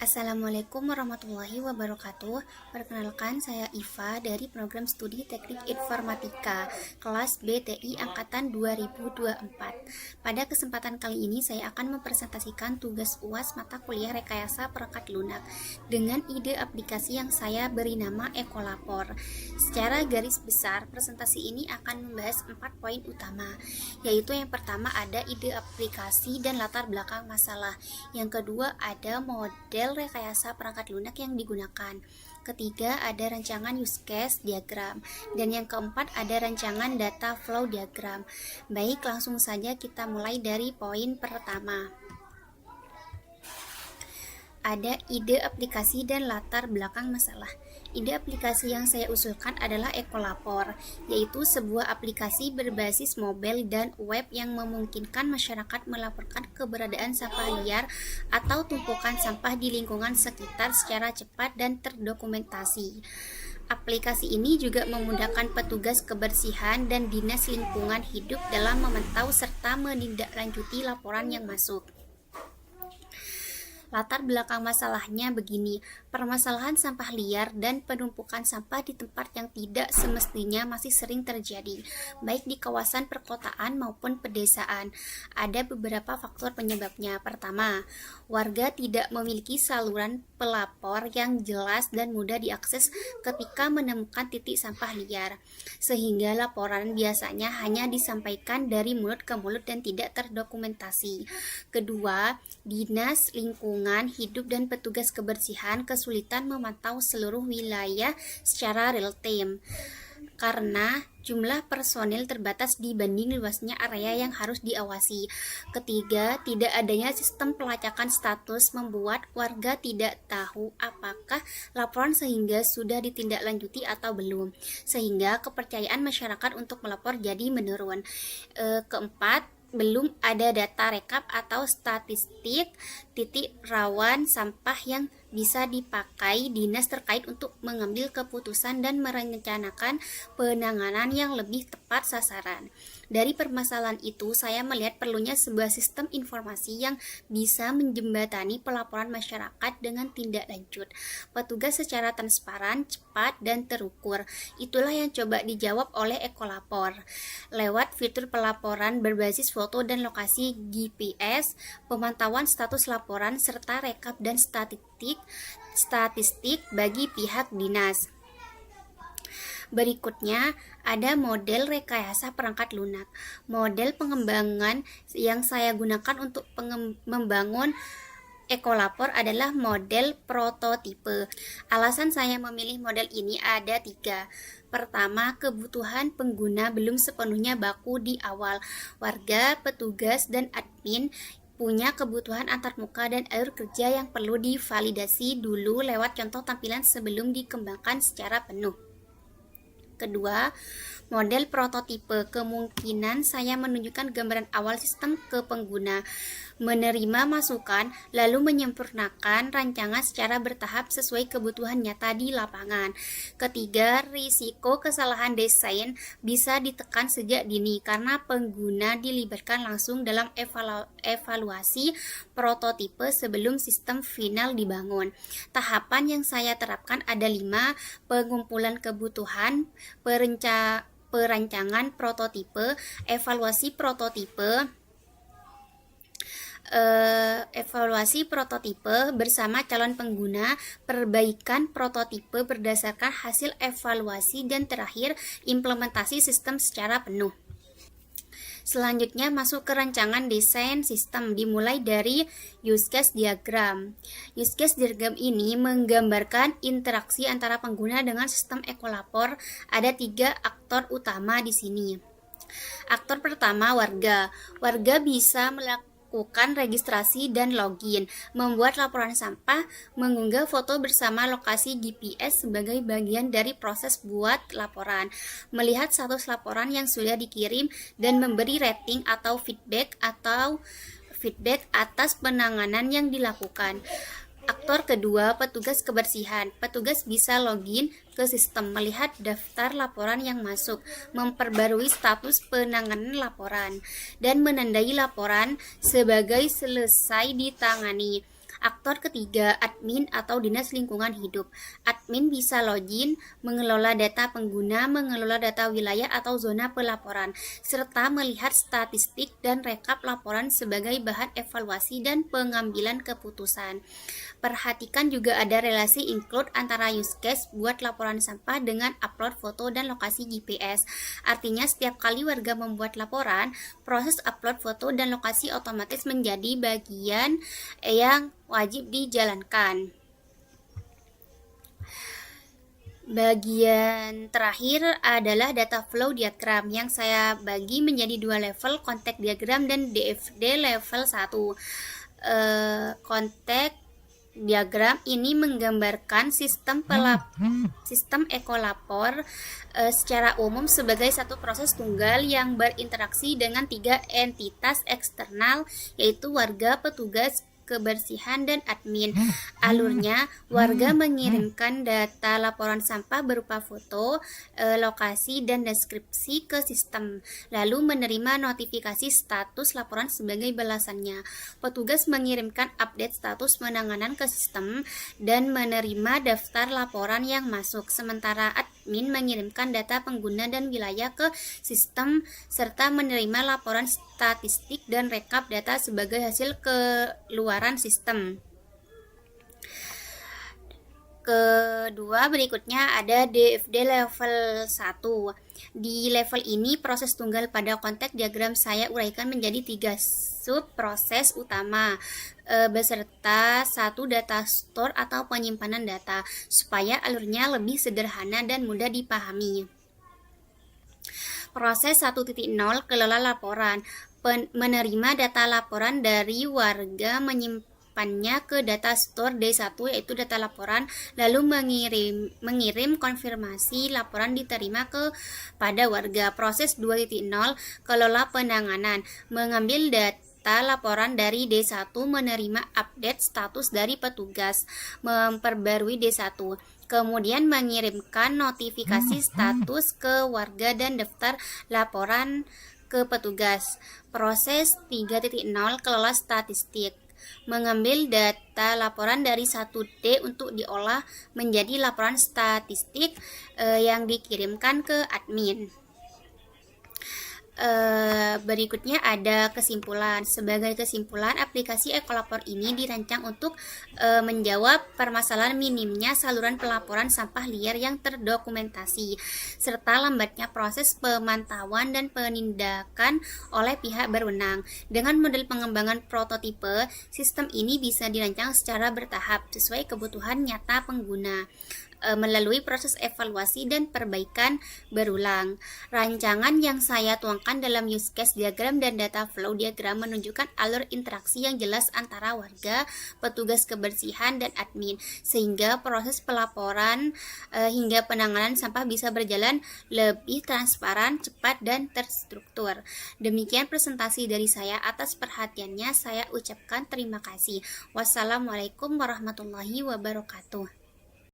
Assalamualaikum warahmatullahi wabarakatuh. Perkenalkan, saya Iva dari program studi Teknik Informatika kelas BTI angkatan 2024. Pada kesempatan kali ini saya akan mempresentasikan tugas UAS mata kuliah rekayasa perangkat lunak dengan ide aplikasi yang saya beri nama Ekolapor. Secara garis besar, presentasi ini akan membahas 4 poin utama, yaitu yang pertama ada ide aplikasi dan latar belakang masalah. Yang kedua ada model rekayasa perangkat lunak yang digunakan. Ketiga, ada rancangan use case diagram. Dan yang keempat, ada rancangan data flow diagram. Baik, langsung saja kita mulai dari poin pertama. Ada ide aplikasi dan latar belakang masalah. Ide aplikasi yang saya usulkan adalah Ekolapor, yaitu sebuah aplikasi berbasis mobile dan web yang memungkinkan masyarakat melaporkan keberadaan sampah liar atau tumpukan sampah di lingkungan sekitar secara cepat dan terdokumentasi. Aplikasi ini juga memudahkan petugas kebersihan dan dinas lingkungan hidup dalam memantau serta menindaklanjuti laporan yang masuk. Latar belakang masalahnya begini, permasalahan sampah liar dan penumpukan sampah di tempat yang tidak semestinya masih sering terjadi, baik di kawasan perkotaan maupun pedesaan. Ada beberapa faktor penyebabnya. Pertama, warga tidak memiliki saluran pelapor yang jelas dan mudah diakses ketika menemukan titik sampah liar, sehingga laporan biasanya hanya disampaikan dari mulut ke mulut dan tidak terdokumentasi. Kedua, dinas lingkungan hidup dan petugas kebersihan kesulitan memantau seluruh wilayah secara real time karena jumlah personil terbatas dibanding luasnya area yang harus diawasi. Ketiga, tidak adanya sistem pelacakan status membuat warga tidak tahu apakah laporan sehingga sudah ditindaklanjuti atau belum, sehingga kepercayaan masyarakat untuk melapor jadi menurun. Keempat, belum ada data rekap atau statistik titik rawan sampah yang bisa dipakai dinas terkait untuk mengambil keputusan dan merencanakan penanganan yang lebih tepat sasaran. Dari permasalahan itu, saya melihat perlunya sebuah sistem informasi yang bisa menjembatani pelaporan masyarakat dengan tindak lanjut petugas secara transparan, cepat, dan terukur. Itulah yang coba dijawab oleh Ekolapor lewat fitur pelaporan berbasis foto dan lokasi GPS, pemantauan status laporan, serta rekap dan statistik bagi pihak dinas. Berikutnya ada model rekayasa perangkat lunak. Model pengembangan yang saya gunakan untuk membangun Ekolapor adalah model prototipe. Alasan saya memilih model ini ada 3. Pertama, kebutuhan pengguna belum sepenuhnya baku di awal. Warga, petugas, dan admin punya kebutuhan antarmuka dan alur kerja yang perlu divalidasi dulu lewat contoh tampilan sebelum dikembangkan secara penuh. Kedua, model prototipe. Kemungkinan saya menunjukkan gambaran awal sistem ke pengguna, menerima masukan, lalu menyempurnakan rancangan secara bertahap sesuai kebutuhan nyata di lapangan. Ketiga, risiko kesalahan desain bisa ditekan sejak dini karena pengguna dilibatkan langsung dalam evaluasi prototipe sebelum sistem final dibangun. Tahapan yang saya terapkan ada 5, pengumpulan kebutuhan, perancangan prototipe, evaluasi prototipe bersama calon pengguna, perbaikan prototipe berdasarkan hasil evaluasi, dan terakhir implementasi sistem secara penuh. Selanjutnya masuk ke rancangan desain sistem, dimulai dari use case diagram. Use case diagram ini menggambarkan interaksi antara pengguna dengan sistem Ekolapor. Ada 3 aktor utama di sini. Aktor pertama, warga. Warga bisa melakukan registrasi dan login, membuat laporan sampah, mengunggah foto bersama lokasi GPS sebagai bagian dari proses buat laporan, melihat status laporan yang sudah dikirim, dan memberi rating atau feedback atas penanganan yang dilakukan. Aktor kedua, petugas kebersihan. Petugas bisa login ke sistem, melihat daftar laporan yang masuk, memperbarui status penanganan laporan, dan menandai laporan sebagai selesai ditangani. Aktor ketiga, admin atau dinas lingkungan hidup. Admin bisa login, mengelola data pengguna, mengelola data wilayah atau zona pelaporan, serta melihat statistik dan rekap laporan sebagai bahan evaluasi dan pengambilan keputusan. Perhatikan juga ada relasi include antara use case buat laporan sampah dengan upload foto dan lokasi GPS. Artinya setiap kali warga membuat laporan, proses upload foto dan lokasi otomatis menjadi bagian yang wajib dijalankan. Bagian terakhir adalah data flow diagram yang saya bagi menjadi dua level, contact diagram dan DFD level 1. Contact diagram ini menggambarkan sistem ekolapor secara umum sebagai satu proses tunggal yang berinteraksi dengan 3 entitas eksternal, yaitu warga, petugas kebersihan, dan admin. Alurnya, warga mengirimkan data laporan sampah berupa foto, lokasi, dan deskripsi ke sistem, lalu menerima notifikasi status laporan sebagai balasannya. Petugas mengirimkan update status penanganan ke sistem dan menerima daftar laporan yang masuk, sementara admin mengirimkan data pengguna dan wilayah ke sistem serta menerima laporan statistik dan rekap data sebagai hasil keluaran sistem. Kedua, berikutnya ada DFD level 1. Di level ini, proses tunggal pada kontak diagram saya uraikan menjadi 3 sub proses utama beserta 1 data store atau penyimpanan data, supaya alurnya lebih sederhana dan mudah dipahami. Proses 1.0, kelola laporan. Menerima data laporan dari warga, menyimpannya ke data store D1 yaitu data laporan, lalu mengirim konfirmasi laporan diterima kepada warga. Proses 2.0, kelola penanganan. Mengambil data laporan dari D1, menerima update status dari petugas, memperbarui D1, kemudian mengirimkan notifikasi status ke warga dan daftar laporan ke petugas. Proses 3.0, kelola statistik. Mengambil data laporan dari 1D untuk diolah menjadi laporan statistik yang dikirimkan ke admin. Berikutnya ada kesimpulan. Sebagai kesimpulan, aplikasi Ekolapor ini dirancang untuk menjawab permasalahan minimnya saluran pelaporan sampah liar yang terdokumentasi, serta lambatnya proses pemantauan dan penindakan oleh pihak berwenang. Dengan model pengembangan prototipe, sistem ini bisa dirancang secara bertahap sesuai kebutuhan nyata pengguna, melalui proses evaluasi dan perbaikan berulang. Rancangan yang saya tuangkan dalam use case diagram dan data flow diagram menunjukkan alur interaksi yang jelas antara warga, petugas kebersihan, dan admin, sehingga proses pelaporan hingga penanganan sampah bisa berjalan lebih transparan, cepat, dan terstruktur. Demikian presentasi dari saya. Atas perhatiannya saya ucapkan terima kasih. Wassalamualaikum warahmatullahi wabarakatuh.